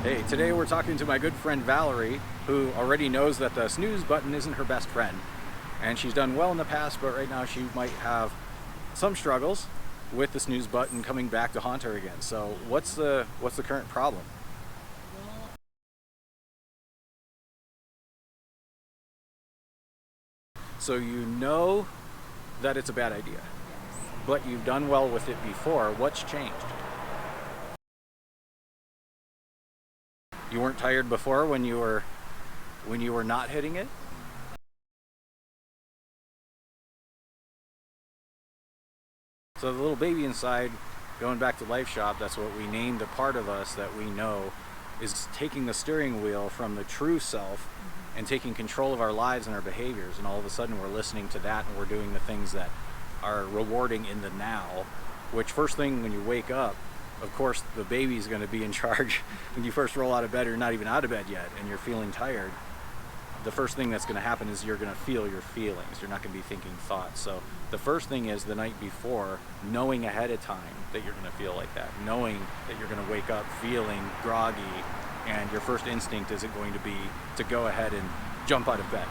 Hey, today we're talking to my good friend Valerie, who already knows that the snooze button isn't her best friend. And she's done well in the past, but right now she might have some struggles with the snooze button coming back to haunt her again. So what's the current problem? So you know that it's a bad idea, but you've done well with it before. What's changed? You weren't tired before when you were not hitting it? So the little baby inside, going back to Life Shop, that's what we named the part of us that we know is taking the steering wheel from the true self and taking control of our lives and our behaviors. And all of a sudden we're listening to that and we're doing the things that are rewarding in the now, which first thing when you wake up, of course, the baby's going to be in charge. When you first roll out of bed, or you're not even out of bed yet, and you're feeling tired, the first thing that's going to happen is you're going to feel your feelings. You're not going to be thinking thoughts. So the first thing is the night before, knowing ahead of time that you're going to feel like that, knowing that you're going to wake up feeling groggy, and your first instinct isn't going to be to go ahead and jump out of bed.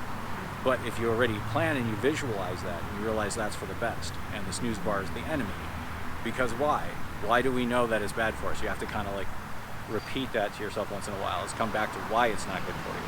But if you already plan and you visualize that, and you realize that's for the best, and the snooze bar is the enemy, because why? Why do we know that it's bad for us? You have to kind of like repeat that to yourself once in a while. Let's come back to why it's not good for you.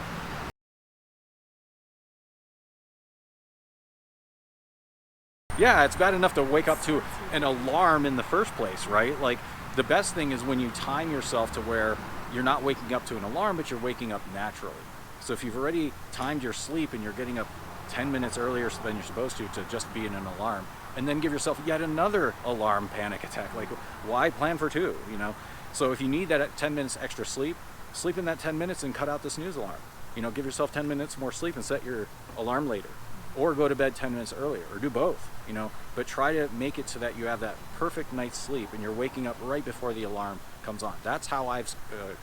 Yeah, it's bad enough to wake up to an alarm in the first place, right? Like, the best thing is when you time yourself to where you're not waking up to an alarm, but you're waking up naturally. So if you've already timed your sleep and you're getting up 10 minutes earlier than you're supposed to just be in an alarm, and then give yourself yet another alarm panic attack, like, why plan for two, you know? So if you need that 10 minutes extra sleep, sleep in that 10 minutes and cut out the snooze alarm. You know, give yourself 10 minutes more sleep and set your alarm later. Or go to bed 10 minutes earlier, or do both, you know, but try to make it so that you have that perfect night's sleep and you're waking up right before the alarm comes on. That's how I've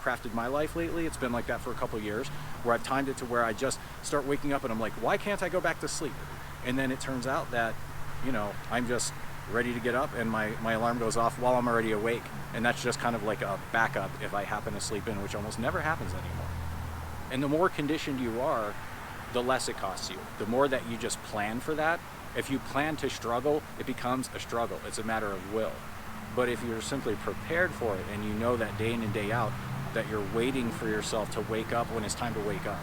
crafted my life lately. It's been like that for a couple years, where I've timed it to where I just start waking up and I'm like, why can't I go back to sleep? And then it turns out that, you know, I'm just ready to get up and my alarm goes off while I'm already awake. And that's just kind of like a backup if I happen to sleep in, which almost never happens anymore. And the more conditioned you are, the less it costs you. The more that you just plan for that. If you plan to struggle, it becomes a struggle. It's a matter of will. But if you're simply prepared for it and you know that day in and day out that you're waiting for yourself to wake up when it's time to wake up,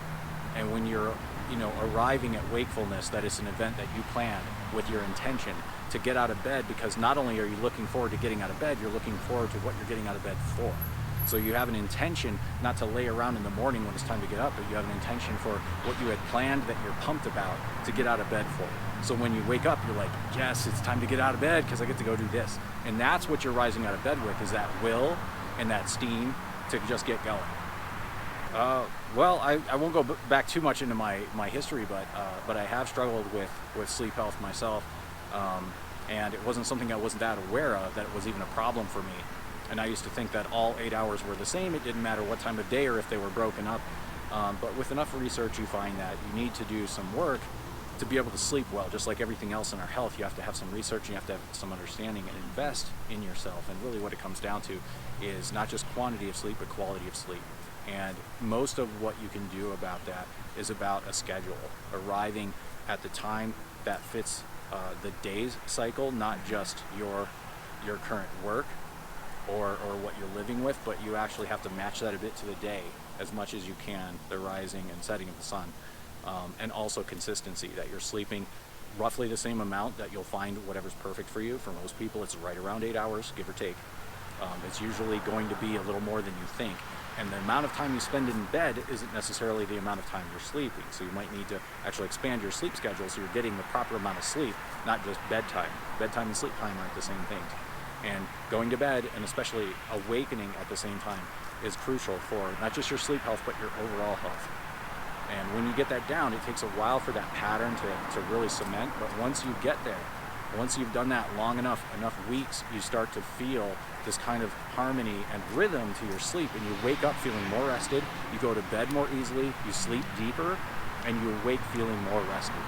and when you're, you know, arriving at wakefulness, that it's an event that you planned with your intention to get out of bed, because not only are you looking forward to getting out of bed, you're looking forward to what you're getting out of bed for. So you have an intention not to lay around in the morning when it's time to get up, but you have an intention for what you had planned that you're pumped about to get out of bed for. So when you wake up, you're like, yes, it's time to get out of bed because I get to go do this. And that's what you're rising out of bed with, is that will and that steam to just get going. Well, I won't go back too much into my history, but I have struggled with sleep health myself. And it wasn't something I wasn't that aware of, that it was even a problem for me. And I used to think that all 8 hours were the same. It didn't matter what time of day or if they were broken up. But with enough research, you find that you need to do some work to be able to sleep well. Just like everything else in our health, you have to have some research, and you have to have some understanding and invest in yourself. And really what it comes down to is not just quantity of sleep, but quality of sleep. And most of what you can do about that is about a schedule, arriving at the time that fits the day's cycle, not just your current work or what you're living with, but you actually have to match that a bit to the day as much as you can, the rising and setting of the sun. And also consistency, that you're sleeping roughly the same amount, that you'll find whatever's perfect for you. For most people, it's right around 8 hours, give or take. It's usually going to be a little more than you think. And the amount of time you spend in bed isn't necessarily the amount of time you're sleeping. So you might need to actually expand your sleep schedule so you're getting the proper amount of sleep, not just bedtime. Bedtime and sleep time aren't the same things. And going to bed, and especially awakening at the same time, is crucial for not just your sleep health, but your overall health. And when you get that down, it takes a while for that pattern to really cement. But once you get there, once you've done that long enough weeks, you start to feel this kind of harmony and rhythm to your sleep, and you wake up feeling more rested, you go to bed more easily, you sleep deeper, and you awake feeling more rested.